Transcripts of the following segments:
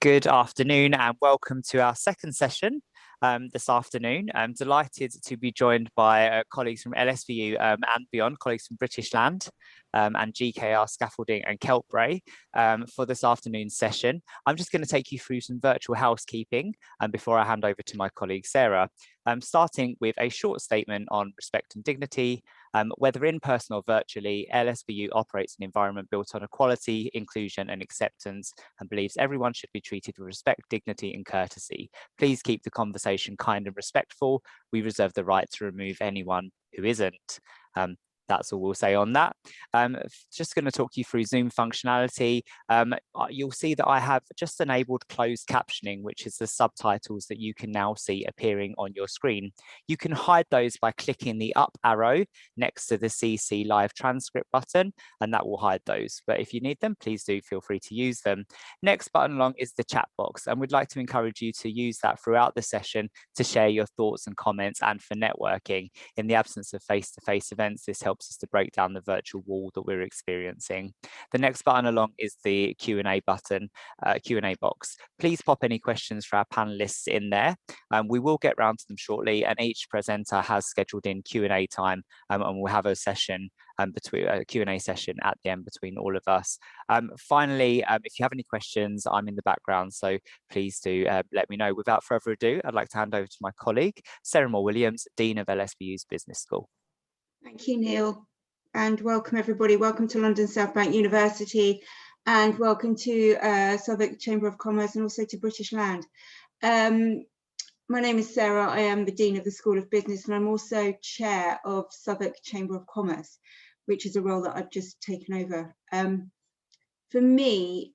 Good afternoon and welcome to our second session this afternoon. I'm delighted to be joined by colleagues from LSVU and beyond, colleagues from British Land and GKR Scaffolding and Keltbray for this afternoon's session. I'm just going to take you through some virtual housekeeping before I hand over to my colleague Sarah. Starting with a short statement on respect and dignity. Whether in person or virtually, LSVU operates an environment built on equality, inclusion and acceptance and believes everyone should be treated with respect, dignity and courtesy. Please keep the conversation kind and respectful. We reserve the right to remove anyone who isn't. That's all we'll say on that. Just going to talk you through Zoom functionality. You'll see that I have just enabled closed captioning, which is the subtitles that you can now see appearing on your screen. You can hide those by clicking the up arrow next to the CC live transcript button, and that will hide those. But if you need them, please do feel free to use them. Next button along is the chat box, and we'd like to encourage you to use that throughout the session to share your thoughts and comments and for networking. In the absence of face-to-face events, this helps us to break down the virtual wall that we're experiencing. The next button along is the Q&A button, Q&A box. Please pop any questions for our panelists in there. We will get round to them shortly, and each presenter has scheduled in Q&A time, and we'll have a session between a Q&A session at the end between all of us. Finally, if you have any questions, I'm in the background, so please do let me know. Without further ado, I'd like to hand over to my colleague, Sarah Moore-Williams, Dean of LSVU's Business School. Thank you, Neil, and welcome everybody. Welcome to London South Bank University, and welcome to Southwark Chamber of Commerce and also to British Land. My name is Sarah. I am the Dean of the School of Business, and I'm also Chair of Southwark Chamber of Commerce, which is a role that I've just taken over. For me,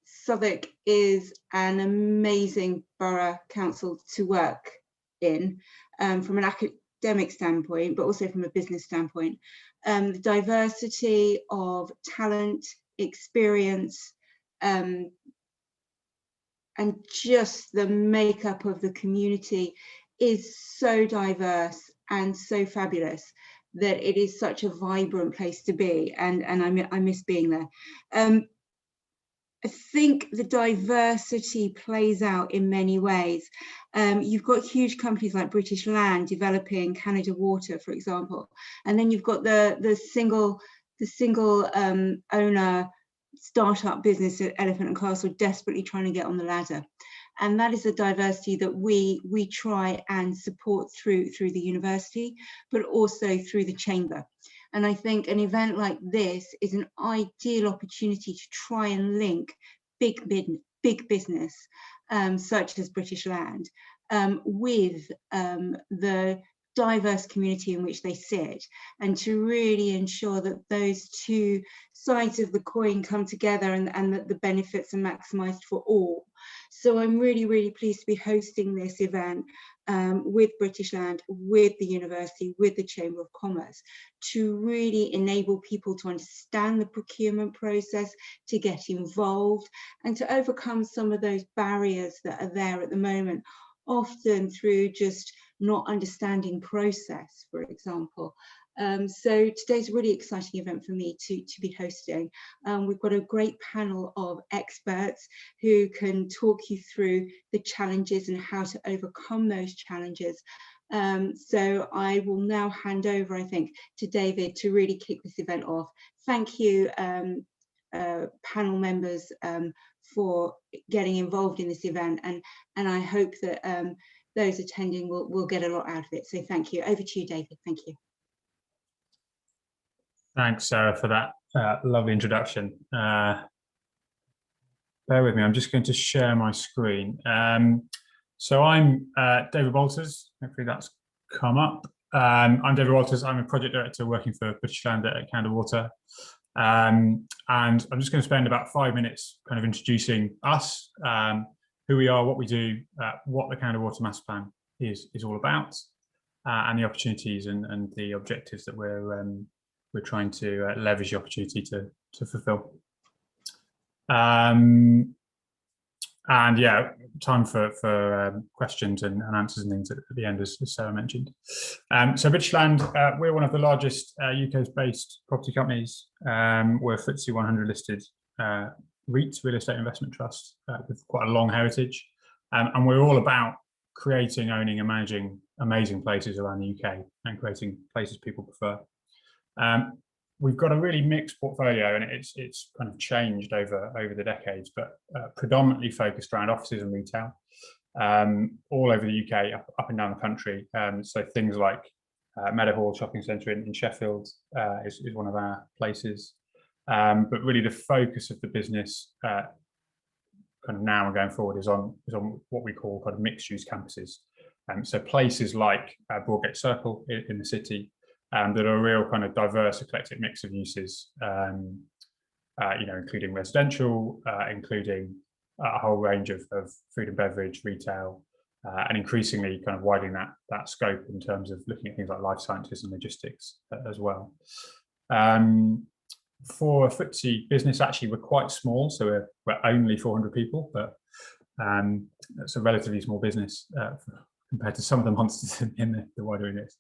Southwark is an amazing borough council to work in from an academic standpoint, but also from a business standpoint. The diversity of talent, experience, and just the makeup of the community is so diverse and so fabulous that it is such a vibrant place to be, and I miss being there. I think the diversity plays out in many ways. You've got huge companies like British Land developing Canada Water, for example, and then you've got the single owner startup business at Elephant and Castle desperately trying to get on the ladder. And that is the diversity that we try and support through the university, but also through the chamber. And I think an event like this is an ideal opportunity to try and link big business, such as British Land, with the diverse community in which they sit, and to really ensure that those two sides of the coin come together and that the benefits are maximised for all. So I'm really, really pleased to be hosting this event with British Land, with the university, with the Chamber of Commerce, to really enable people to understand the procurement process, to get involved, and to overcome some of those barriers that are there at the moment, often through just not understanding process, for example. So today's a really exciting event for me to be hosting. We've got a great panel of experts who can talk you through the challenges and how to overcome those challenges. So I will now hand over, I think, to David to really kick this event off. Thank you, panel members, for getting involved in this event, and I hope that those attending will get a lot out of it. So thank you. Over to you, David. Thank you. Thanks, Sarah, for that lovely introduction. Bear with me, I'm just going to share my screen. So I'm David Walters, hopefully that's come up. I'm David Walters, I'm a project director working for British Land at Canada Water. And I'm just going to spend about 5 minutes kind of introducing us, who we are, what we do, what the Canada Water Masterplan is all about, and the opportunities and the objectives that we're trying to leverage the opportunity to fulfill. And yeah, time for questions and answers and things at the end, as Sarah mentioned. So British Land, we're one of the largest UK-based property companies. We're FTSE 100 listed REIT, Real Estate Investment Trust, with quite a long heritage. And we're all about creating, owning and managing amazing places around the UK and creating places people prefer. We've got a really mixed portfolio, and it's kind of changed over the decades, but predominantly focused around offices and retail, all over the UK, up and down the country. So things like Meadowhall Shopping Centre in Sheffield is one of our places. But really the focus of the business kind of now and going forward is on what we call kind of mixed-use campuses. So places like Broadgate Circle in the city, that are a real kind of diverse, eclectic mix of uses, including residential, including a whole range of food and beverage, retail, and increasingly kind of widening that scope in terms of looking at things like life sciences and logistics as well. For a FTSE business, actually, we're quite small, so we're only 400 people, but it's a relatively small business compared to some of the monsters in the wider index.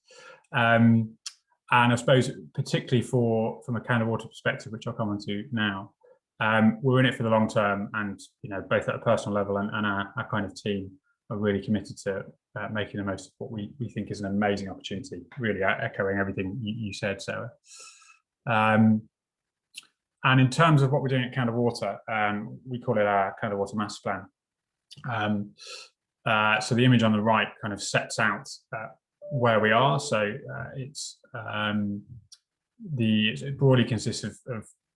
And I suppose particularly from a Canada Water perspective, which I'll come on to now, we're in it for the long term, and both at a personal level and our kind of team are really committed to making the most of what we think is an amazing opportunity, really echoing everything you said, Sarah. And in terms of what we're doing at Canada Water, we call it our Canada Water Masterplan. So the image on the right kind of sets out where we are. So it broadly consists of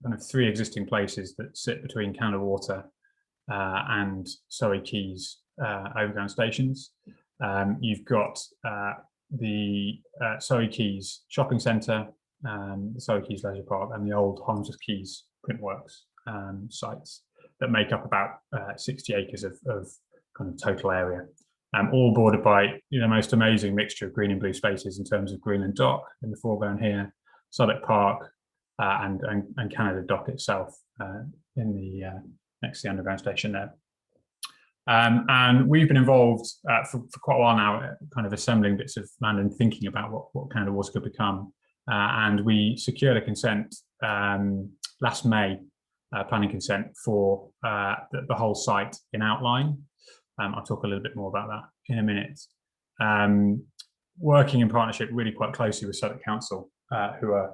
kind of 3 existing places that sit between Canada Water and Surrey Quays overground stations. You've got the Surrey Quays Shopping Centre, the Surrey Quays Leisure Park, and the old Holmesworth Quays Printworks sites that make up about 60 acres of kind of total area. All bordered by the most amazing mixture of green and blue spaces in terms of Greenland Dock in the foreground here, Southwark Park, and Canada Dock itself in the next to the underground station there. And we've been involved for quite a while now, kind of assembling bits of land and thinking about what Canada Water could become. And we secured a consent last May, planning consent for the whole site in outline. I'll talk a little bit more about that in a minute. Working in partnership really quite closely with Southwark Council, who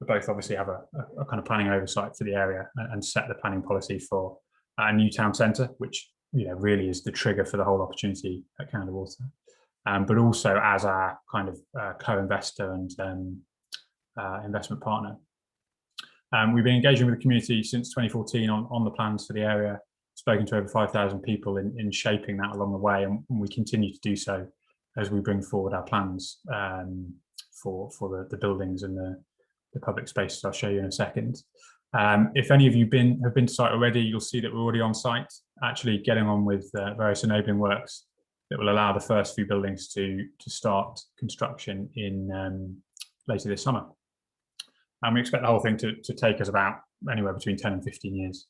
both obviously have a kind of planning oversight for the area and set the planning policy for a new town centre, which really is the trigger for the whole opportunity at Canada Water, but also as our kind of co-investor and investment partner. We've been engaging with the community since 2014 on the plans for the area, spoken to over 5,000 people in shaping that along the way, and we continue to do so as we bring forward our plans for the buildings and the public spaces I'll show you in a second. If any of you have been to site already, you'll see that we're already on site, actually getting on with various enabling works that will allow the first few buildings to start construction in later this summer. And we expect the whole thing to take us about anywhere between 10 and 15 years.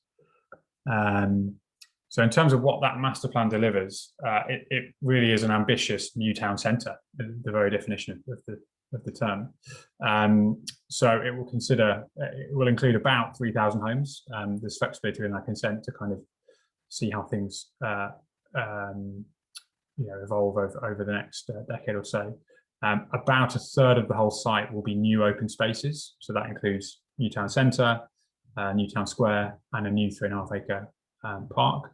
So in terms of what that master plan delivers, it really is an ambitious new town centre, the very definition of the term. So it will include about 3,000 homes. There's flexibility in that consent to kind of see how things evolve over the next decade or so. About a third of the whole site will be new open spaces. So that includes new town centre, new town square, and a new 3.5 acre park.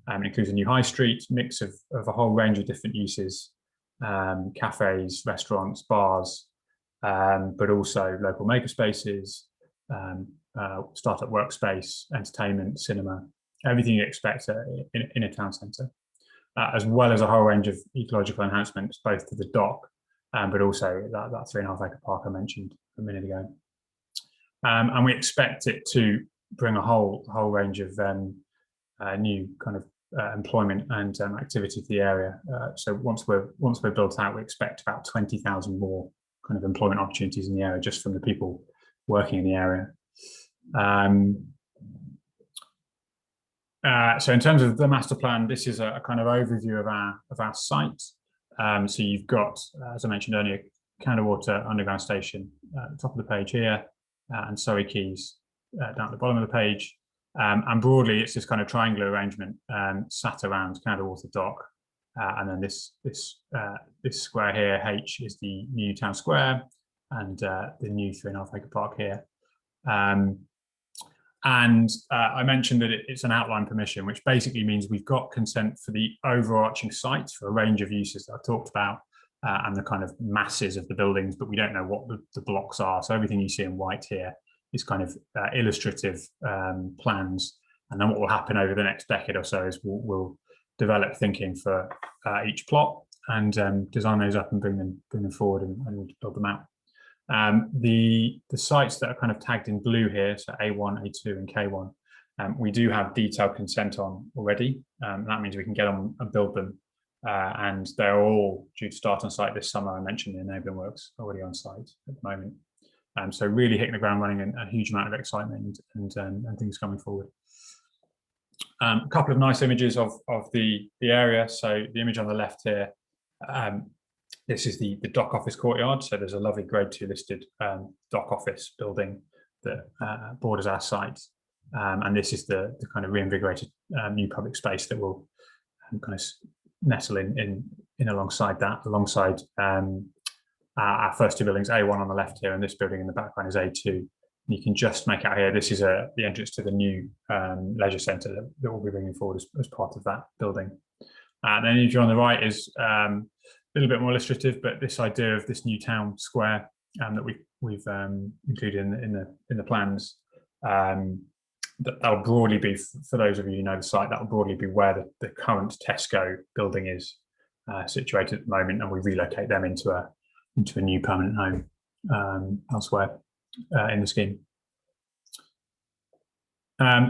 It includes a new high street, mix of a whole range of different uses, cafes, restaurants, bars, but also local maker spaces, startup workspace, entertainment, cinema, everything you expect in a town centre, as well as a whole range of ecological enhancements, both to the dock, but also that 3.5 acre park I mentioned a minute ago. And we expect it to bring a whole range of new kind of employment and activity to the area. So once we're built out, we expect about 20,000 more kind of employment opportunities in the area just from the people working in the area. So in terms of the master plan, this is a kind of overview of our site. So you've got, as I mentioned earlier, Canada Water underground station at the top of the page here, and Surrey Quays down at the bottom of the page. And broadly, it's this kind of triangular arrangement sat around Canada Water Dock. And then this square here, H, is the new town square, and the new 3.5 acre park here. I mentioned that it's an outline permission, which basically means we've got consent for the overarching site for a range of uses that I've talked about, and the kind of masses of the buildings, but we don't know what the blocks are. So everything you see in white here is kind of illustrative plans. And then what will happen over the next decade or so is we'll develop thinking for each plot and design those up and bring them forward and build them out. The sites that are kind of tagged in blue here, so A1, A2, and K1, we do have detailed consent on already. That means we can get on and build them, and they're all due to start on site this summer. I mentioned the enabling works already on site at the moment. So really hitting the ground running, and a huge amount of excitement and things coming forward. A couple of nice images of the area. So the image on the left here, this is the dock office courtyard. So there's a lovely grade 2 listed dock office building that borders our site. And this is the kind of reinvigorated new public space that will kind of nestle in alongside that, alongside our first two buildings, A1 on the left here, and this building in the background is A2. You can just make out here, this is the entrance to the new leisure centre that we'll be bringing forward as part of that building. And then if you're on the right is a little bit more illustrative, but this idea of this new town square that we've included in the plans, that'll broadly be, for those of you who know the site, that'll broadly be where the current Tesco building is situated at the moment, and we relocate them into a new permanent home elsewhere in the scheme.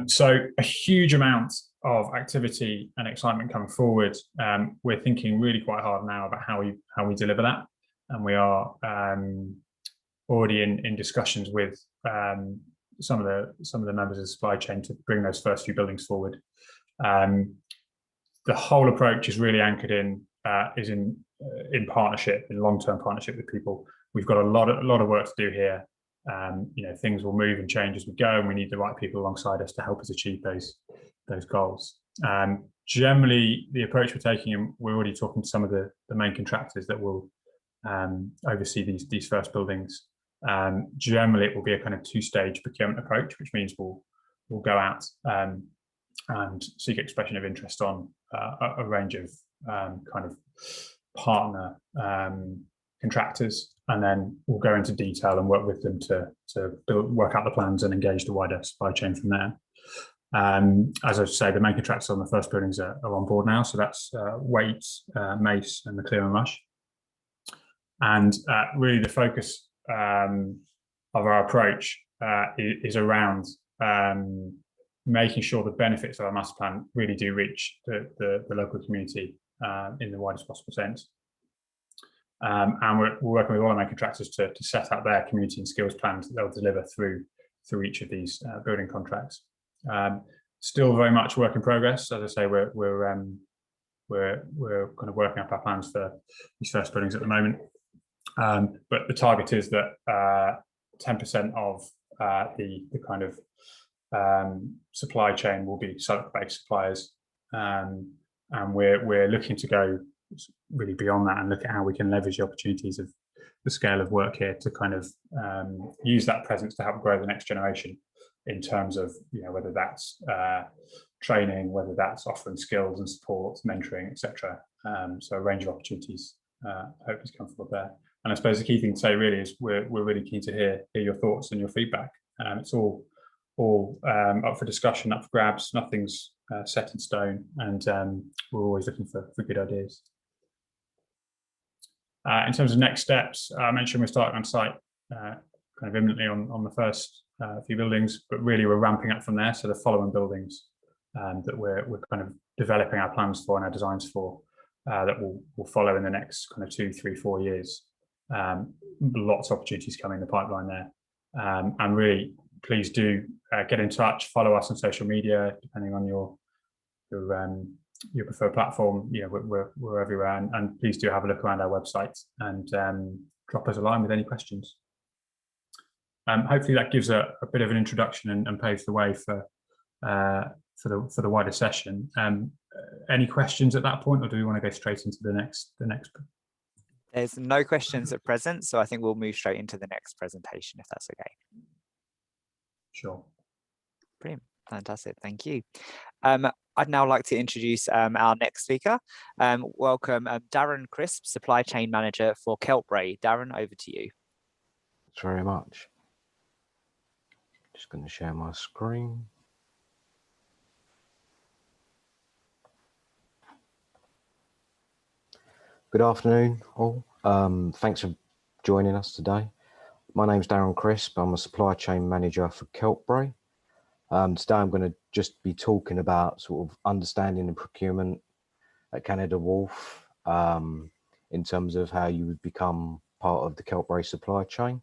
So a huge amount of activity and excitement coming forward. We're thinking really quite hard now about how we deliver that, and we are already in discussions with some of the members of the supply chain to bring those first few buildings forward. The whole approach is really anchored in partnership, in long-term partnership with people. We've got a lot of work to do here. Things will move and change as we go, and we need the right people alongside us to help us achieve those goals. Generally, the approach we're taking, and we're already talking to some of the main contractors that will oversee these first buildings. Generally, it will be a kind of two-stage procurement approach, which means we'll go out and seek expression of interest on a range of kind of partner contractors, and then we'll go into detail and work with them to work out the plans and engage the wider supply chain from there. As I say, the main contractors on the first buildings are on board now, so that's Waits, Mace, and McClear and Rush. And really, the focus of our approach is around making sure the benefits of our master plan really do reach the local community in the widest possible sense. And we're working with all our main contractors to set out their community and skills plans that they'll deliver through each of these building contracts. Still very much work in progress. As I say, we're kind of working up our plans for these first buildings at the moment. But the target is that 10% of the kind of supply chain will be Southwark-based suppliers, and we're looking to go really beyond that and look at how we can leverage the opportunities of the scale of work here to kind of use that presence to help grow the next generation in terms of whether that's training, whether that's offering skills and support, mentoring, etc. So a range of opportunities hopefully come forward there. And I suppose the key thing to say really is we're really keen to hear your thoughts and your feedback. It's all up for discussion, up for grabs. Nothing's set in stone, and we're always looking for good ideas. In terms of next steps, I mentioned we're starting on site kind of imminently on the first few buildings, but really we're ramping up from there. So the following buildings that we're kind of developing our plans for and our designs for that will follow in the next kind of 2, 3, 4 years. Lots of opportunities coming in the pipeline there, and really please do get in touch, follow us on social media depending on your preferred platform. We're everywhere, and please do have a look around our website and drop us a line with any questions. Hopefully that gives a bit of an introduction and paves the way for for the wider session. Any questions at that point, or do we want to go straight into the next? There's no questions at present, so I think we'll move straight into the next presentation, if that's okay. Sure. Brilliant. Fantastic. Thank you. I'd now like to introduce our next speaker. Welcome Darren Crisp, Supply Chain Manager for keltbray. Darren, over to you. Thanks very much. Just going to share my screen. Good afternoon, all. Thanks for joining us today. My name's Darren Crisp. I'm a Supply Chain Manager for keltbray. Today I'm going to just be talking about sort of understanding the procurement at Canada Wharf in terms of how you would become part of the keltbray supply chain.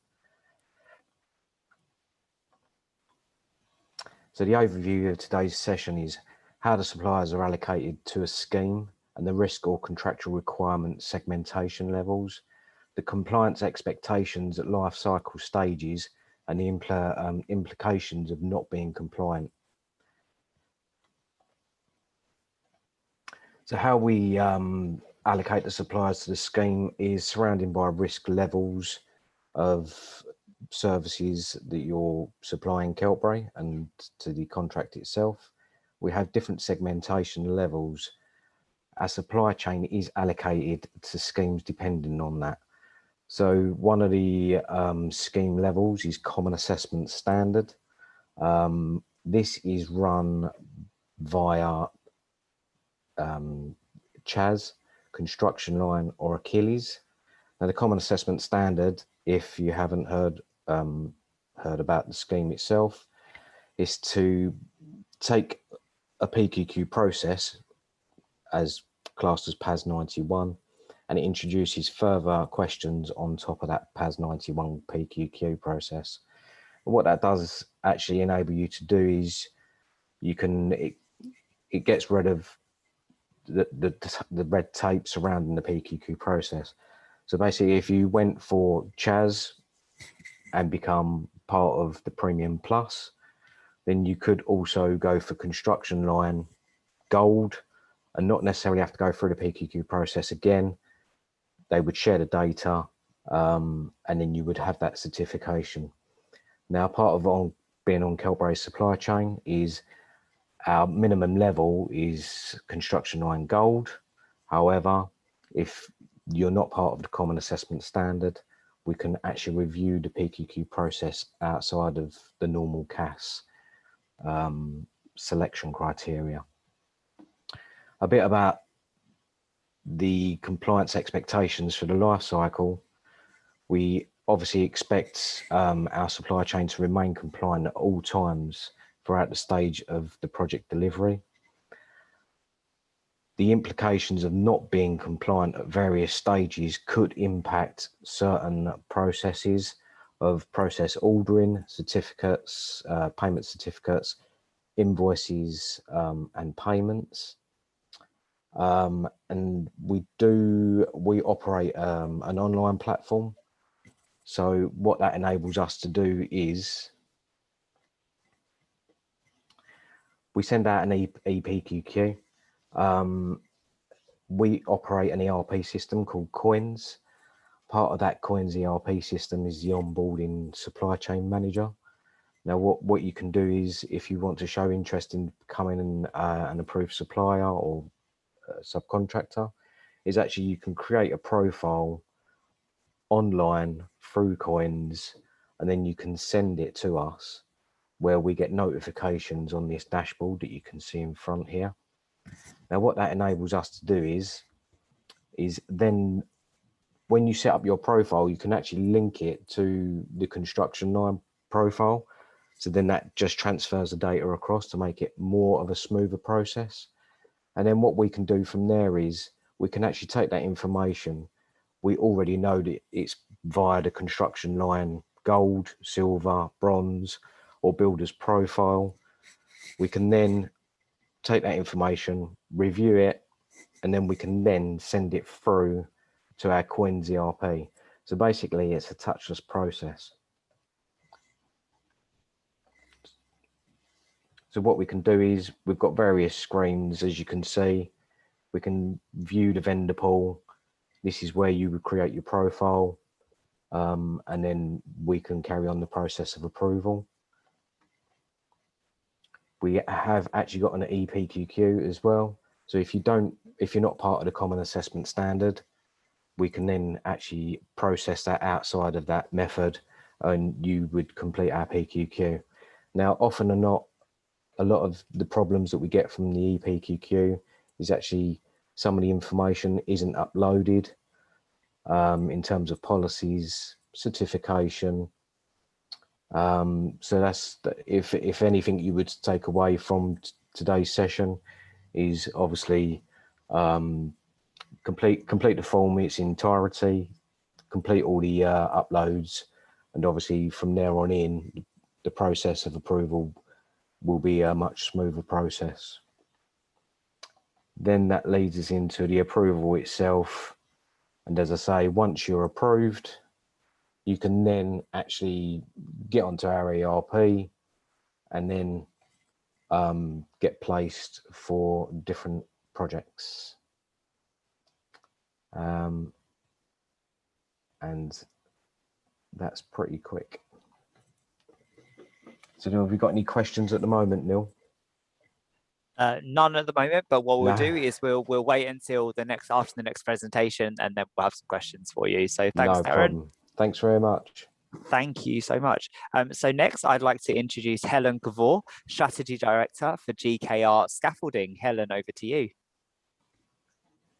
So the overview of today's session is how the suppliers are allocated to a scheme and the risk or contractual requirement segmentation levels, the compliance expectations at life cycle stages, and the implications of not being compliant. So how we allocate the suppliers to the scheme is surrounded by risk levels of services that you're supplying keltbray and to the contract itself. We have different segmentation levels. Our supply chain is allocated to schemes depending on that. So one of the scheme levels is Common Assessment Standard. This is run via CHAS, Construction Line or Achilles. Now the Common Assessment Standard, if you haven't heard about the scheme itself, is to take a PQQ process as classed as PAS 91, and it introduces further questions on top of that PAS 91 PQQ process. And what that does actually enable you to do is it gets rid of the red tape surrounding the PQQ process. So basically, if you went for CHAS and become part of the Premium Plus, then you could also go for Construction Line Gold and not necessarily have to go through the PQQ process again. They would share the data and then you would have that certification. Now, part of being on keltbray's supply chain is our minimum level is Construction Line Gold. However, if you're not part of the Common Assessment Standard, we can actually review the PQQ process outside of the normal CAS selection criteria. A bit about the compliance expectations for the life cycle. We obviously expect our supply chain to remain compliant at all times throughout the stage of the project delivery. The implications of not being compliant at various stages could impact certain processes of process ordering, certificates, payment certificates, invoices, and payments. And we operate an online platform. So what that enables us to do is we send out an ePQQ. We operate an ERP system called Coins. Part of that Coins ERP system is the onboarding supply chain manager. Now, what you can do is, if you want to show interest in becoming an approved supplier or subcontractor, is actually you can create a profile online through Coins, and then you can send it to us where we get notifications on this dashboard that you can see in front here. Now what that enables us to do is then when you set up your profile, you can actually link it to the Construction Line profile. So then that just transfers the data across to make it more of a smoother process. And then what we can do from there is we can actually take that information. We already know that it's via the Construction Line Gold, Silver, Bronze, or Builder's profile. We can then take that information, review it, and then we can then send it through to our Coins ERP. So basically, it's a touchless process. So what we can do is we've got various screens, as you can see. We can view the vendor pool. This is where you would create your profile, and then we can carry on the process of approval. We have actually got an EPQQ as well. So if you're not part of the Common Assessment Standard, we can then actually process that outside of that method, and you would complete our PQQ. Now, often or not, a lot of the problems that we get from the EPQQ is actually some of the information isn't uploaded in terms of policies, certification. So that's, if anything you would take away from today's session is obviously complete the form in its entirety, complete all the uploads, and obviously from there on in, the process of approval will be a much smoother process. Then that leads us into the approval itself. And as I say, once you're approved, you can then actually get onto our ERP and then get placed for different projects. And that's pretty quick. So have we got any questions at the moment, Neil? None at the moment, but what we'll No. do is we'll wait until after the next presentation, and then we'll have some questions for you. So thanks, No Darren. problem. Thanks very much. Thank you so much. So next, I'd like to introduce Helen Gavor, Strategy Director for GKR Scaffolding. Helen, over to you.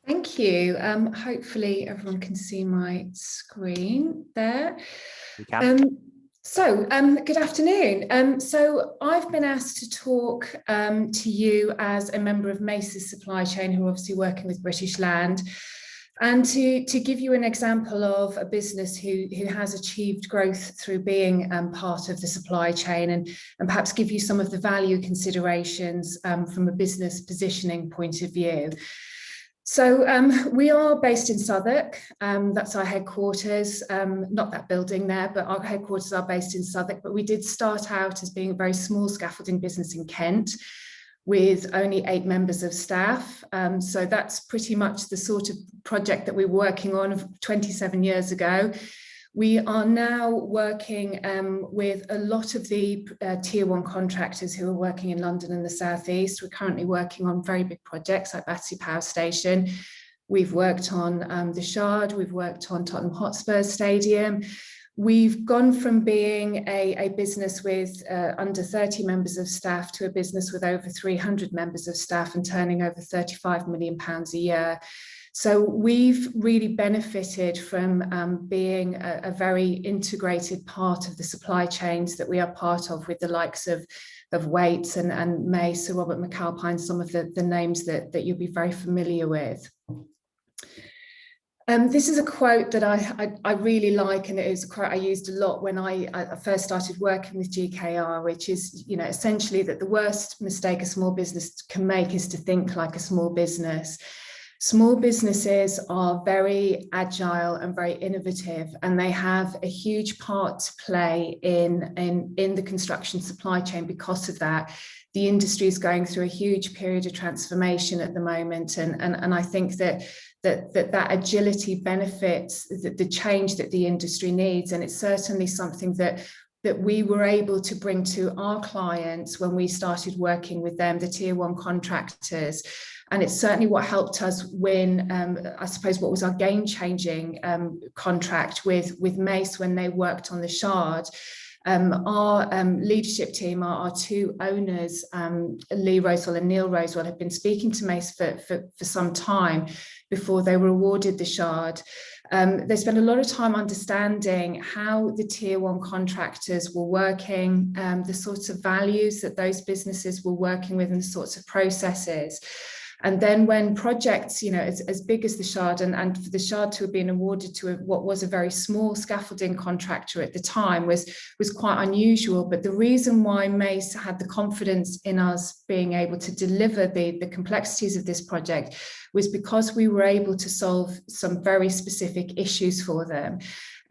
Thank you. Hopefully everyone can see my screen there. We can. Good afternoon. So I've been asked to talk to you as a member of Mace's supply chain, who are obviously working with British Land, and to give you an example of a business who has achieved growth through being part of the supply chain, and perhaps give you some of the value considerations from a business positioning point of view. So we are based in Southwark, that's our headquarters, not that building there, but our headquarters are based in Southwark, but we did start out as being a very small scaffolding business in Kent with only 8 members of staff. So that's pretty much the sort of project that we were working on 27 years ago. We are now working with a lot of the tier 1 contractors who are working in London and the South East. We're currently working on very big projects like Battersea Power Station. We've worked on the Shard, we've worked on Tottenham Hotspur Stadium. We've gone from being a business with under 30 members of staff to a business with over 300 members of staff and turning over £35 million a year. So we've really benefited from being a very integrated part of the supply chains that we are part of, with the likes of Waits and Mace, Sir Robert McAlpine, some of the names that you'll be very familiar with. This is a quote that I really like, and it is a quote I used a lot when I first started working with GKR, which is, you know, essentially that the worst mistake a small business can make is to think like a small business. Small businesses are very agile and very innovative, and they have a huge part to play in the construction supply chain. Because of that, the industry is going through a huge period of transformation at the moment, and I think that agility benefits the change that the industry needs, and it's certainly something that we were able to bring to our clients when we started working with them, the tier 1 contractors. And it's certainly what helped us win, I suppose, what was our game-changing contract with Mace when they worked on the Shard. Our leadership team, our 2 owners, Lee Rosewell and Neil Rosewell, have been speaking to Mace for some time before they were awarded the Shard. They spent a lot of time understanding how the tier 1 contractors were working, the sorts of values that those businesses were working with, and the sorts of processes. And then when projects, you know, as big as the Shard, and for the Shard to have been awarded to what was a very small scaffolding contractor at the time was quite unusual. But the reason why Mace had the confidence in us being able to deliver the complexities of this project was because we were able to solve some very specific issues for them.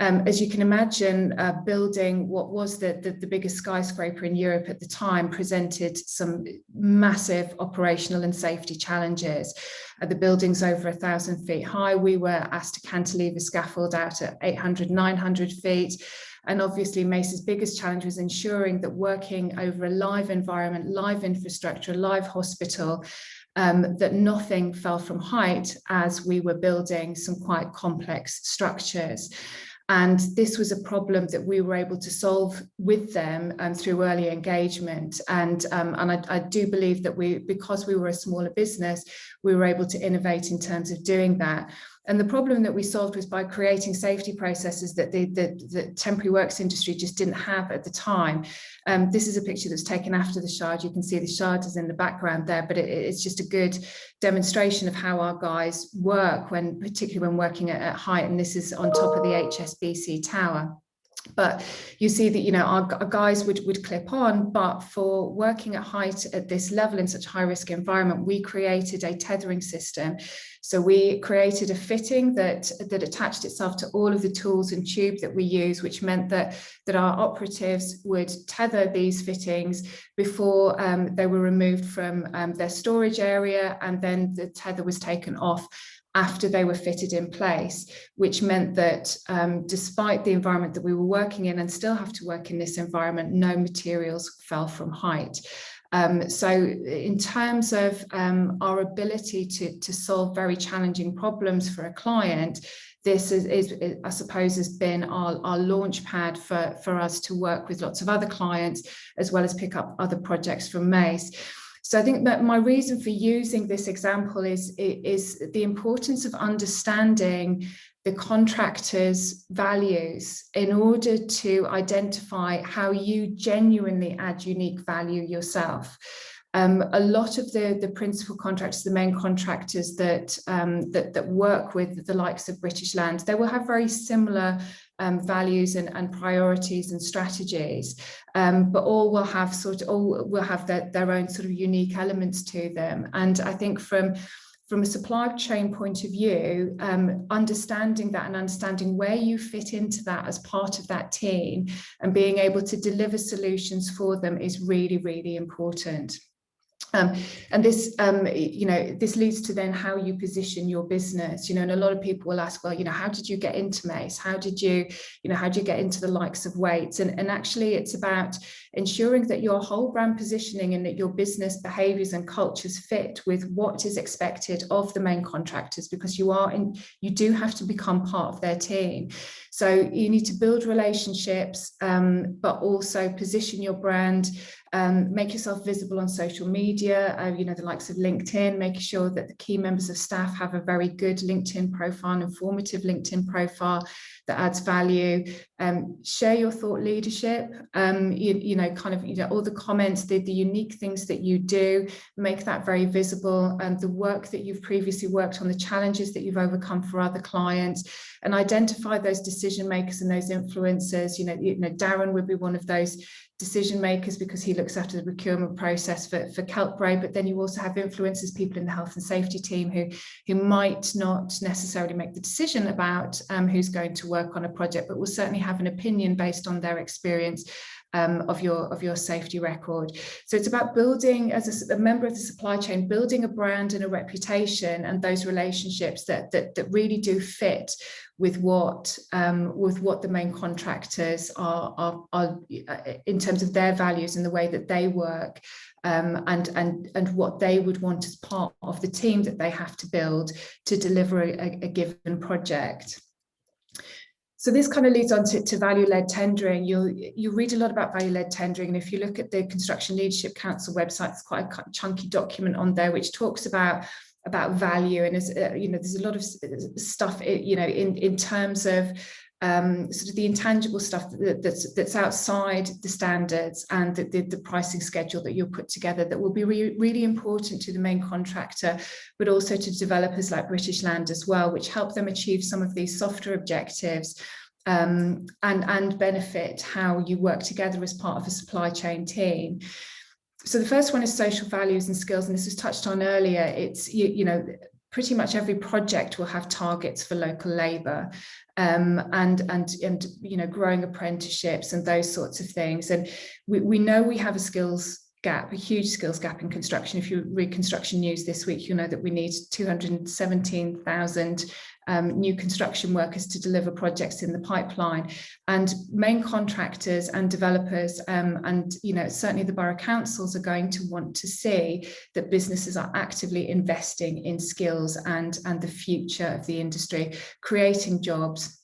As you can imagine, building what was the biggest skyscraper in Europe at the time presented some massive operational and safety challenges. The building's over 1,000 feet high. We were asked to cantilever scaffold out at 800, 900 feet. And obviously Mace's biggest challenge was ensuring that working over a live environment, live infrastructure, live hospital, that nothing fell from height as we were building some quite complex structures. And this was a problem that we were able to solve with them through early engagement. And I do believe that because we were a smaller business, we were able to innovate in terms of doing that. And the problem that we solved was by creating safety processes that the temporary works industry just didn't have at the time. This is a picture that's taken after the shard. You can see the shard is in the background there, but it's just a good demonstration of how our guys work, particularly when working at height. And this is on top of the HSBC tower. But you see that, you know, our guys would clip on, but for working at height at this level in such a high risk environment, we created a tethering system. So we created a fitting that attached itself to all of the tools and tube that we use, which meant that our operatives would tether these fittings before they were removed from their storage area, and then the tether was taken off after they were fitted in place, which meant that despite the environment that we were working in, and still have to work in this environment, no materials fell from height. So in terms of our ability to solve very challenging problems for a client, this is I suppose, has been our launch pad for us to work with lots of other clients, as well as pick up other projects from Mace. So I think that my reason for using this example is the importance of understanding the contractor's values in order to identify how you genuinely add unique value yourself. A lot of the principal contractors, the main contractors that work with the likes of British Land, they will have very similar values and priorities and strategies, but all will have their own sort of unique elements to them. And I think from a supply chain point of view, understanding that and understanding where you fit into that as part of that team and being able to deliver solutions for them is really, really important. And this, you know, this leads to then how you position your business, you know, and a lot of people will ask, well, you know, how did you get into Mace? How did you get into the likes of Waits? And actually it's about ensuring that your whole brand positioning and that your business behaviours and cultures fit with what is expected of the main contractors, because you do have to become part of their team. So you need to build relationships, but also position your brand, make yourself visible on social media, you know, the likes of LinkedIn, making sure that the key members of staff have a very good LinkedIn profile, an informative LinkedIn profile that adds value. Share your thought leadership, you know, kind of, you know, all the comments, the unique things that you do, make that very visible, and the work that you've previously worked on, the challenges that you've overcome for other clients, and identify those decision makers and those influencers. You know, Darren would be one of those decision makers because he looks after the procurement process for keltbray, but then you also have influencers, people in the health and safety team who might not necessarily make the decision about who's going to work on a project, but will certainly have an opinion based on their experience of your safety record. So it's about building, as a member of the supply chain, building a brand and a reputation and those relationships that really do fit with what the main contractors are in terms of their values and the way that they work, and what they would want as part of the team that they have to build to deliver a given project. So this kind of leads on to value-led tendering. You read a lot about value-led tendering, and if you look at the Construction Leadership Council website, it's quite a chunky document on there which talks about value, and you know, there's a lot of stuff, you know, in terms of sort of the intangible stuff that's outside the standards and the pricing schedule that you'll put together that will be really important to the main contractor, but also to developers like British Land as well, which help them achieve some of these softer objectives, and benefit how you work together as part of a supply chain team. So the first one is social values and skills, and this was touched on earlier. It's, you know, pretty much every project will have targets for local labour, and you know, growing apprenticeships and those sorts of things. And we know we have a skills gap, a huge skills gap in construction. If you read Construction News this week, you know that we need 217,000 new construction workers to deliver projects in the pipeline. And main contractors and developers and you know, certainly the borough councils are going to want to see that businesses are actively investing in skills and the future of the industry, creating jobs,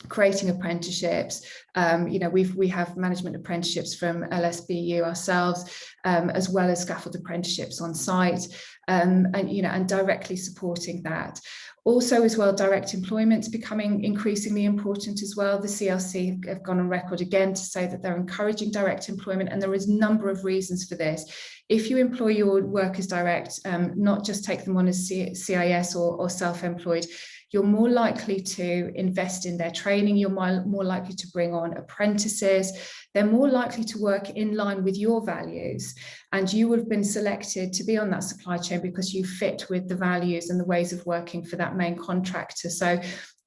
creating apprenticeships. You know, we have management apprenticeships from LSBU ourselves, as well as scaffold apprenticeships on site, and you know, and directly supporting that. Also, as well, direct employment becoming increasingly important as well. The CLC have gone on record again to say that they're encouraging direct employment, and there is a number of reasons for this. If you employ your workers direct, not just take them on as CIS or self-employed, you're more likely to invest in their training, you're more likely to bring on apprentices, they're more likely to work in line with your values, and you would have been selected to be on that supply chain because you fit with the values and the ways of working for that main contractor. So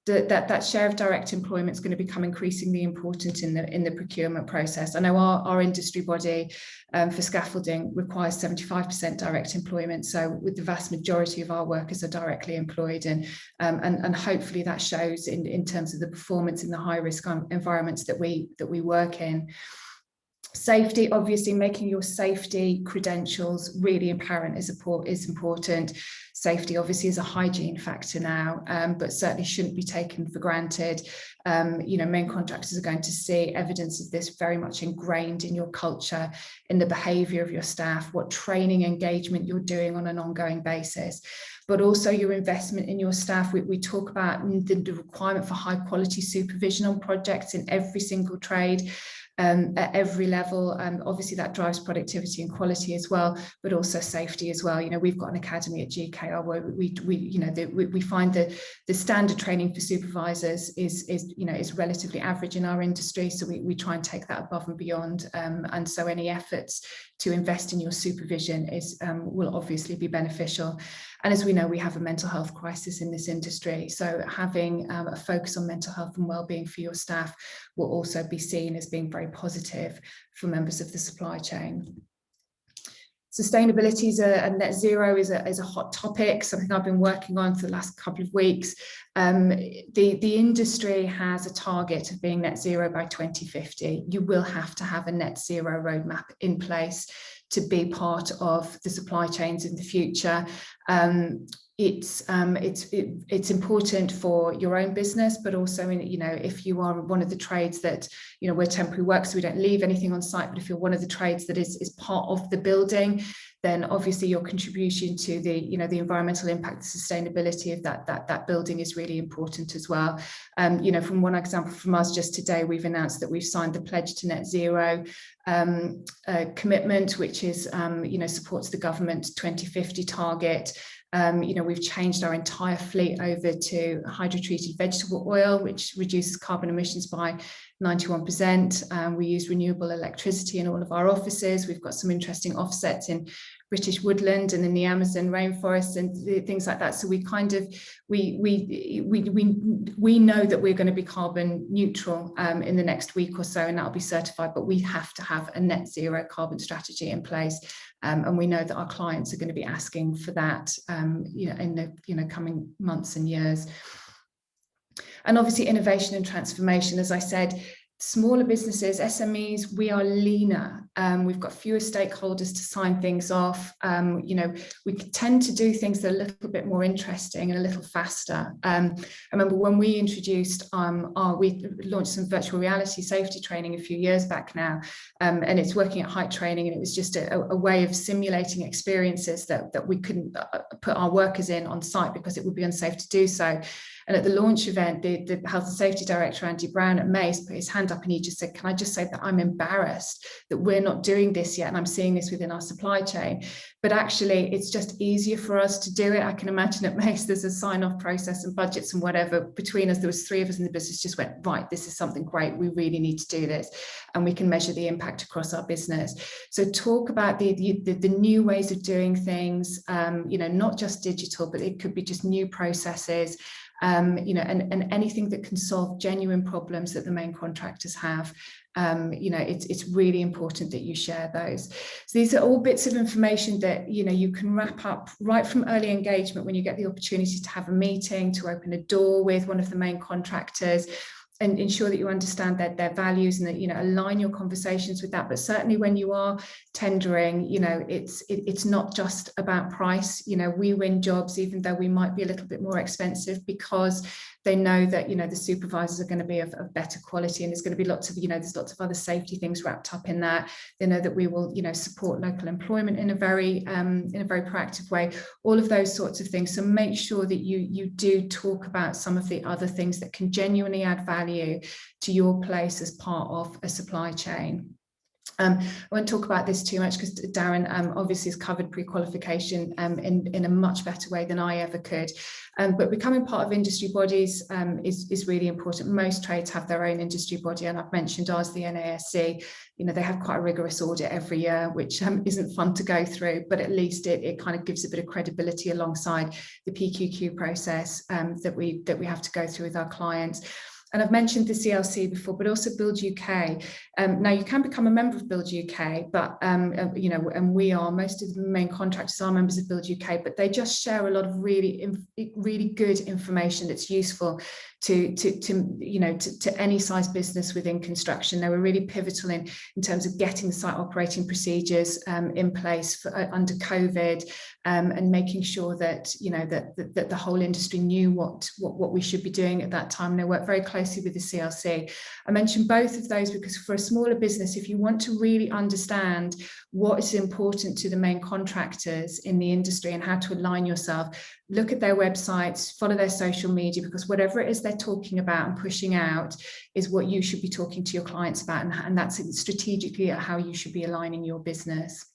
that share of direct employment is going to become increasingly important in the procurement process. I know our industry body for scaffolding requires 75% direct employment, so with the vast majority of our workers are directly employed, and hopefully that shows in terms of the performance in the high risk environments that we work in. Safety, obviously making your safety credentials really apparent is important. Safety obviously is a hygiene factor now, but certainly shouldn't be taken for granted. You know, main contractors are going to see evidence of this very much ingrained in your culture, in the behaviour of your staff, what training engagement you're doing on an ongoing basis, but also your investment in your staff. We talk about the requirement for high quality supervision on projects in every single trade. At every level, obviously that drives productivity and quality as well, but also safety as well. You know, we've got an academy at GKR where we find that the standard training for supervisors is relatively average in our industry, so we try and take that above and beyond. And so any efforts to invest in your supervision will obviously be beneficial. And as we know, we have a mental health crisis in this industry, so having a focus on mental health and wellbeing for your staff will also be seen as being very positive for members of the supply chain. Sustainability and net zero is a hot topic, something I've been working on for the last couple of weeks. The industry has a target of being net zero by 2050. You will have to have a net zero roadmap in place to be part of the supply chains in the future. It's important for your own business, but also in, you know, if you are one of the trades that, you know, we're temporary work, so we don't leave anything on site, but if you're one of the trades that is part of the building, then obviously your contribution to the, you know, the environmental impact, the sustainability of that building is really important as well. You know, from one example from us just today, we've announced that we've signed the pledge to net zero commitment, which is, you know, supports the government 2050 target. You know, we've changed our entire fleet over to hydrotreated vegetable oil, which reduces carbon emissions by 91%. We use renewable electricity in all of our offices. We've got some interesting offsets in British woodland and in the Amazon rainforest and things like that. So we kind of we know that we're going to be carbon neutral in the next week or so, and that'll be certified. But we have to have a net zero carbon strategy in place, and we know that our clients are going to be asking for that, you know, in the coming months and years. And obviously innovation and transformation, as I said, smaller businesses, SMEs, we are leaner. We've got fewer stakeholders to sign things off. You know, we tend to do things that are a little bit more interesting and a little faster. I remember when we introduced we launched some virtual reality safety training a few years back now, and it's working at height training, and it was just a way of simulating experiences that we couldn't put our workers in on site because it would be unsafe to do so. And at the launch event, the Health and Safety Director, Andy Brown at Mace, put his hand up and he just said, "Can I just say that I'm embarrassed that we're not doing this yet, and I'm seeing this within our supply chain, but actually it's just easier for us to do it. I can imagine at Mace there's a sign-off process and budgets and whatever. Between us, there was 3 of us in the business just went, right, this is something great, we really need to do this, and we can measure the impact across our business. So talk about the new ways of doing things, you know, not just digital, but it could be just new processes, you know, and anything that can solve genuine problems that the main contractors have. You know, it's really important that you share those. So these are all bits of information that, you know, you can wrap up right from early engagement when you get the opportunity to have a meeting, to open a door with one of the main contractors, and ensure that you understand their values, and that, you know, align your conversations with that. But certainly when you are tendering, you know, it's not just about price. You know, we win jobs even though we might be a little bit more expensive, because they know that, you know, the supervisors are going to be of better quality, and there's going to be lots of, you know, there's lots of other safety things wrapped up in that. They know that we will, you know, support local employment in a very proactive way, all of those sorts of things. So make sure that you do talk about some of the other things that can genuinely add value to your place as part of a supply chain. I won't talk about this too much because Darren obviously has covered pre-qualification in a much better way than I ever could. But becoming part of industry bodies is really important. Most trades have their own industry body, and I've mentioned ours, the NASC. You know, they have quite a rigorous audit every year, which isn't fun to go through, but at least it kind of gives a bit of credibility alongside the PQQ process that we have to go through with our clients. And I've mentioned the CLC before, but also Build UK. Now you can become a member of Build UK, but you know, and most of the main contractors are members of Build UK, but they just share a lot of really good information that's useful to any size business within construction. They were really pivotal in terms of getting the site operating procedures in place for, under COVID, and making sure that, you know, that the whole industry knew what we should be doing at that time. And they work very closely with the CLC. I mentioned both of those because for a smaller business, if you want to really understand what is important to the main contractors in the industry and how to align yourself, look at their websites, follow their social media, because whatever it is they're talking about and pushing out is what you should be talking to your clients about, and that's strategically how you should be aligning your business.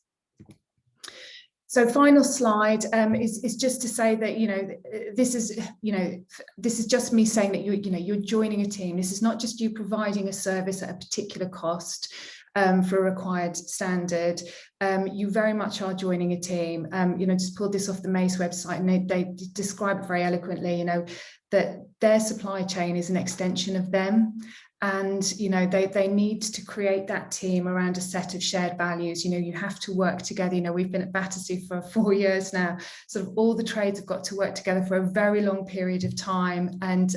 So final slide is just to say that, you know, this is just me saying that you're joining a team. This is not just you providing a service at a particular cost for a required standard. You very much are joining a team. You know, just pulled this off the Mace website, and they describe it very eloquently, you know, that their supply chain is an extension of them. And, you know, they need to create that team around a set of shared values. You know, you have to work together. You know, we've been at Battersea for 4 years now. Sort of all the trades have got to work together for a very long period of time, and,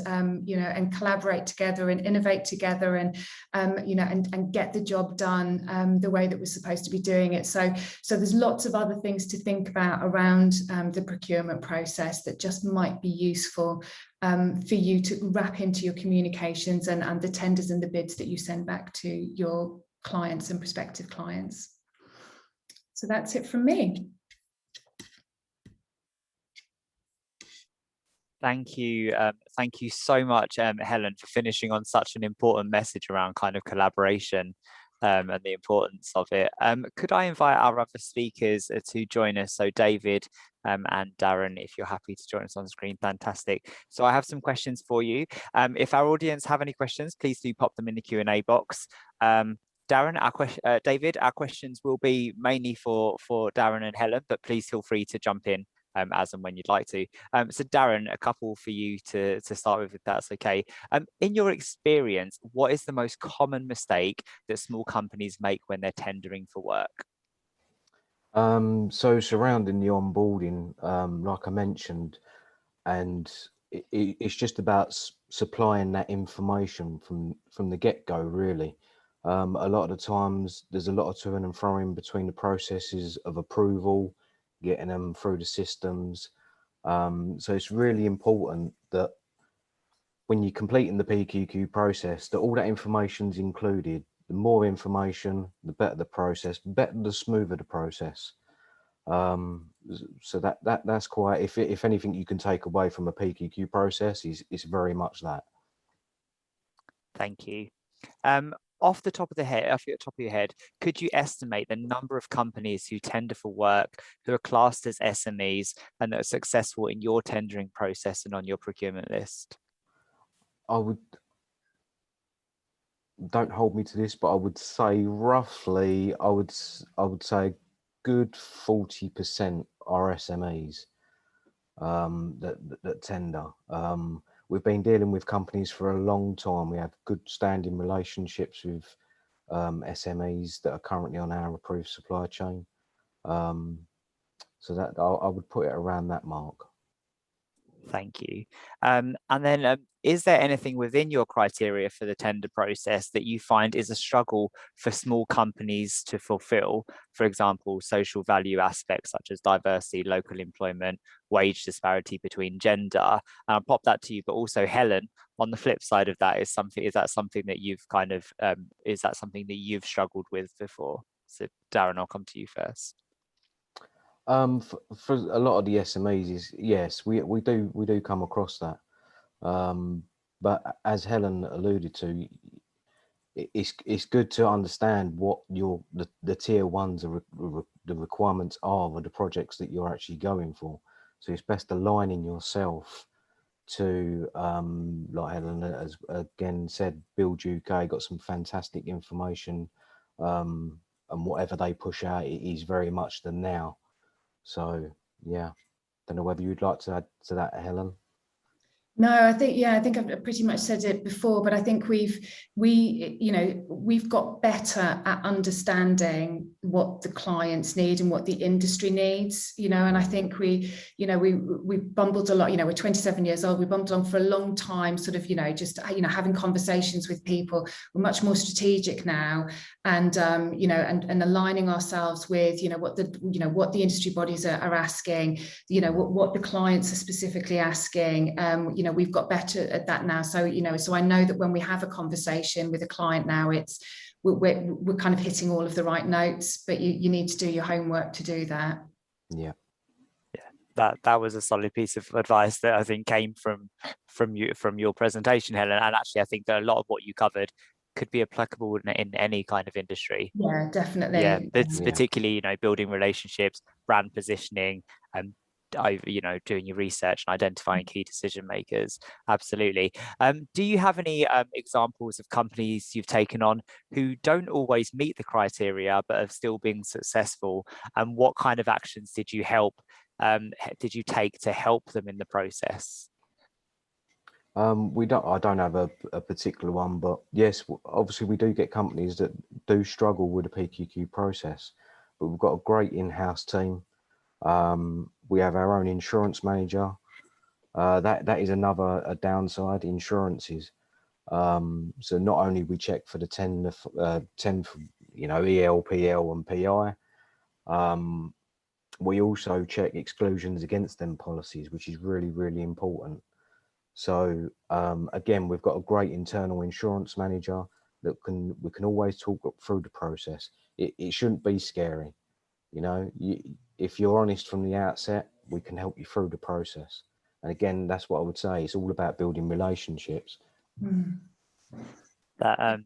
you know, and collaborate together and innovate together, and, you know, and get the job done the way that we're supposed to be doing it. So there's lots of other things to think about around the procurement process that just might be useful for you to wrap into your communications and the tenders and the bids that you send back to your clients and prospective clients. So that's it from me. Thank you so much, Helen, for finishing on such an important message around kind of collaboration and the importance of it. Could I invite our other speakers to join us? So David and Darren, if you're happy to join us on screen, fantastic. So I have some questions for you. If our audience have any questions, please do pop them in the Q&A box. Darren, David, our questions will be mainly for Darren and Helen, but please feel free to jump in as and when you'd like to. So Darren, a couple for you to start with, if that's okay. In your experience, what is the most common mistake that small companies make when they're tendering for work? So surrounding the onboarding, like I mentioned, and it's just about supplying that information from the get-go, really. A lot of the times there's a lot of to and fro in between the processes of approval, getting them through the systems. So it's really important that when you're completing the PQQ process, that all that information's included. The more information, the better the process, the smoother the process. So that's quite, if anything you can take away from a PQQ process, is very much that. Thank you. off the top of your head, could you estimate the number of companies who tender for work, who are classed as SMEs and that are successful in your tendering process and on your procurement list? Don't hold me to this, but I would say roughly, I would say good 40% are SMEs that tender. We've been dealing with companies for a long time. We have good standing relationships with SMEs that are currently on our approved supply chain. So that I would put it around that mark. Thank you. And then is there anything within your criteria for the tender process that you find is a struggle for small companies to fulfill? For example, social value aspects such as diversity, local employment, wage disparity between gender. And I'll pop that to you, but also Helen, on the flip side of that, is that something that you've kind of, is that something that you've struggled with before? So Darren, I'll come to you first. For a lot of the SMEs, yes, we do come across that. But as Helen alluded to, it's good to understand what the tier ones are, the requirements are of the projects that you're actually going for. So it's best aligning yourself to, like Helen has again said, Build UK got some fantastic information, and whatever they push out, it is very much the now. So yeah, don't know whether you'd like to add to that, Helen. No, I think I've pretty much said it before, but I think we've got better at understanding what the clients need and what the industry needs, and I think we bumbled a lot, we're 27 years old, we bumbled on for a long time, sort of, just, having conversations with people. We're much more strategic now, and, and aligning ourselves with, what the industry bodies are asking, what the clients are specifically asking, we've got better at that now. So, so I know that when we have a conversation with a client now, we're kind of hitting all of the right notes, but you need to do your homework to do that. Yeah. That was a solid piece of advice that I think came from your presentation, Helen. And actually, I think that a lot of what you covered could be applicable in any kind of industry. Yeah, definitely. Yeah, it's particularly, building relationships, brand positioning, and doing your research and identifying key decision makers. Absolutely. Do you have any examples of companies you've taken on who don't always meet the criteria but have still been successful? And what kind of actions did you take to help them in the process? I don't have a particular one, but yes, obviously we do get companies that do struggle with the PQQ process, but we've got a great in-house team. We have our own insurance manager. That is another downside, insurances. So not only we check for the 10 for, EL, PL and PI, we also check exclusions against them policies, which is really, really important. So again, we've got a great internal insurance manager that we can always talk through the process. It shouldn't be scary. If you're honest from the outset, we can help you through the process. And again, that's what I would say. It's all about building relationships. Mm. That,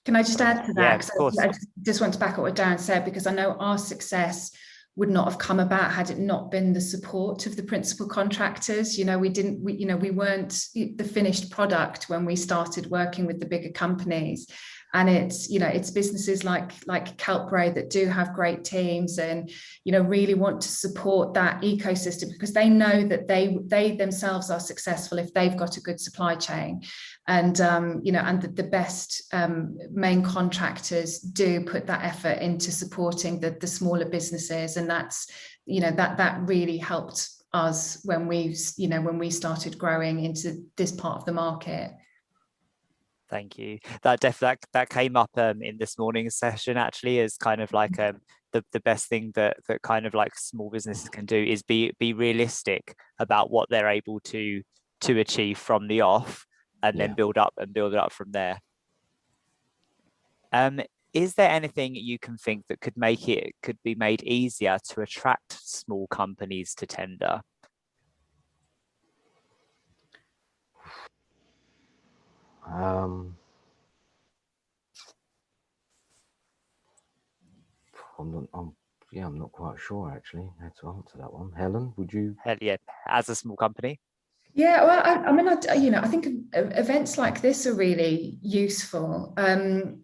Can I just add to that? Yeah, of course. I just want to back up what Darren said, because I know our success would not have come about had it not been the support of the principal contractors. We weren't the finished product when we started working with the bigger companies. And it's businesses like Keltbray that do have great teams and, really want to support that ecosystem, because they know that they themselves are successful if they've got a good supply chain. And, and the best main contractors do put that effort into supporting the smaller businesses. And that's, that really helped us when we started growing into this part of the market. Thank you. That came up in this morning's session, actually, as kind of like the best thing that kind of like small businesses can do is be realistic about what they're able to achieve from the off, and then build it up from there. Is there anything you can think that could be made easier to attract small companies to tender? I'm not quite sure actually how to answer that one. Helen, would you? Yeah, as a small company. Yeah, well, I mean, I think events like this are really useful. To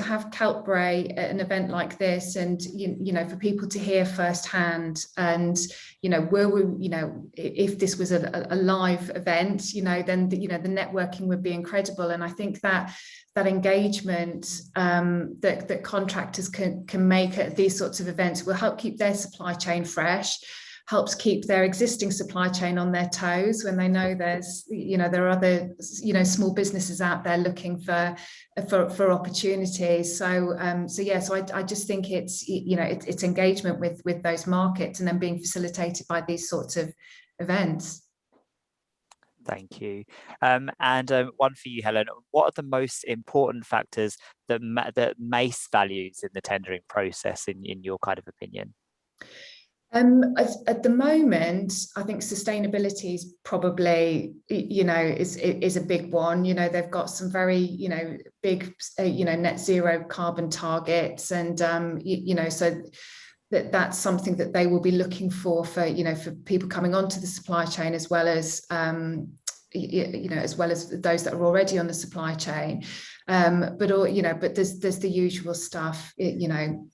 have keltbray at an event like this, and for people to hear firsthand, and if this was a live event, then the networking would be incredible. And I think that engagement that contractors can make at these sorts of events will help keep their supply chain fresh, helps keep their existing supply chain on their toes when they know there are other small businesses out there looking for opportunities. So I just think it's engagement with those markets, and then being facilitated by these sorts of events. Thank you. And one for you, Helen. What are the most important factors that MACE values in the tendering process, in your kind of opinion? At the moment, I think sustainability is probably, is a big one. They've got some very, big, net zero carbon targets, and so that's something that they will be looking for people coming onto the supply chain, as well as those that are already on the supply chain. But there's the usual stuff,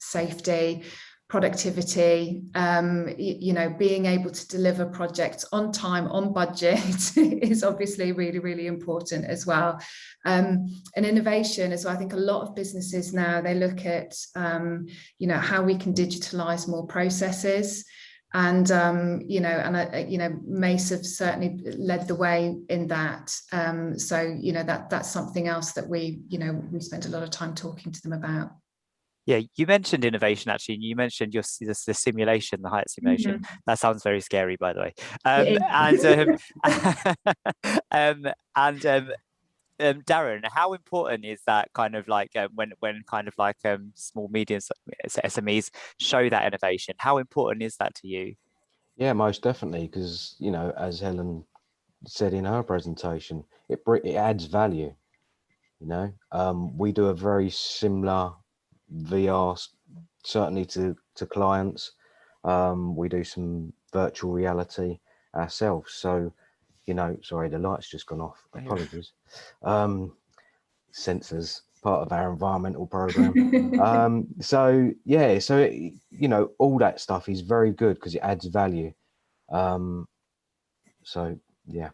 safety, productivity, being able to deliver projects on time, on budget is obviously really, really important as well. And innovation as well. I think a lot of businesses now, they look at, how we can digitalize more processes. And, MACE have certainly led the way in that. That's something else that we spent a lot of time talking to them about. Yeah, you mentioned innovation, actually. You mentioned the simulation, the height simulation. Mm-hmm. That sounds very scary, by the way. Darren, how important is that kind of like when kind of like small, medium SMEs show that innovation? How important is that to you? Yeah, most definitely, because as Helen said in her presentation, it adds value. We do a very similar VR, certainly to clients. We do some virtual reality ourselves. So, sorry, the light's just gone off. Apologies. Sensors, part of our environmental program. So all that stuff is very good because it adds value. So yeah.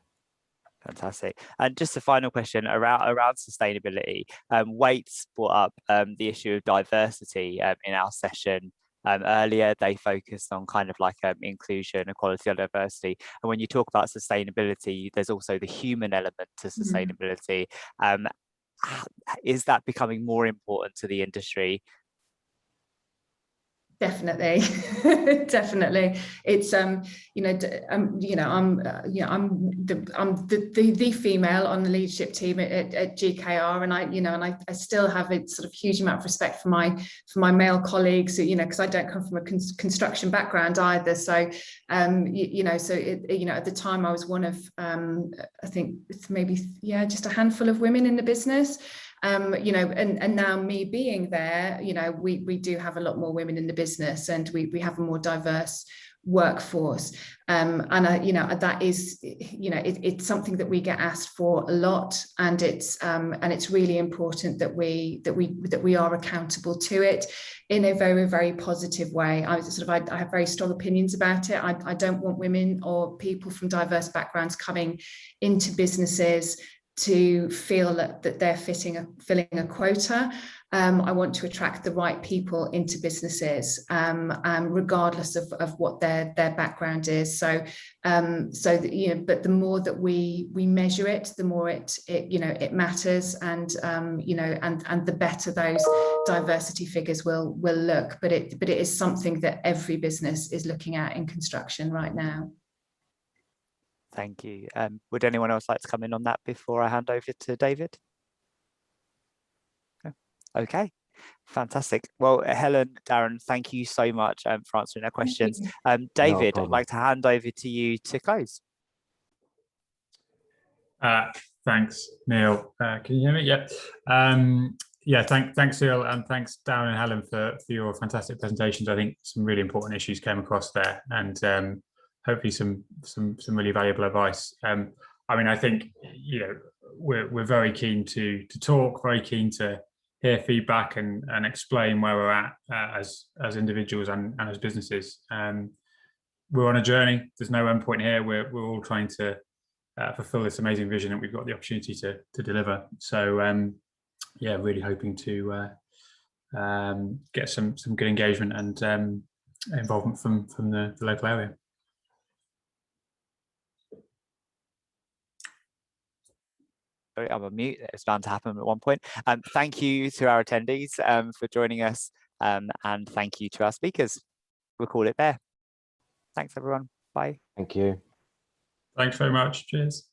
Fantastic. And just a final question around sustainability. Waits brought up the issue of diversity in our session earlier. They focused on kind of like inclusion, equality, and diversity. And when you talk about sustainability, there's also the human element to sustainability. Is that becoming more important to the industry? Definitely. It's I'm the female on the leadership team at GKR, and I still have a sort of huge amount of respect for my male colleagues, because I don't come from a construction background either. So at the time I was one of I think it's maybe just a handful of women in the business. And now me being there, we do have a lot more women in the business, and we have a more diverse workforce. That is, it's something that we get asked for a lot, and it's really important that we are accountable to it in a very, very positive way. I have very strong opinions about it. I don't want women or people from diverse backgrounds coming into businesses to feel that they're filling a quota. I want to attract the right people into businesses, regardless of what their background is. But the more that we measure it, the more it matters, and the better those diversity figures will look. But it is something that every business is looking at in construction right now. Thank you. Would anyone else like to come in on that before I hand over to David? Okay, fantastic. Well, Helen, Darren, thank you so much for answering our questions. David, I'd like to hand over to you to close. Thanks, Neil. Can you hear me? Yeah. Yeah, thanks, Cyril, and thanks, Darren and Helen, for your fantastic presentations. I think some really important issues came across there, and hopefully some really valuable advice. I mean, I think, you know, we're very keen to talk, very keen to hear feedback and explain where we're at as individuals and as businesses. We're on a journey. There's no end point here. We're all trying to fulfill this amazing vision that we've got the opportunity to deliver. So yeah, really hoping to get some good engagement and involvement from the local area. Sorry, I'm on mute. It's bound to happen at one point. Thank you to our attendees for joining us, and thank you to our speakers. We'll call it there. Thanks, everyone. Bye. Thank you. Thanks very much. Cheers.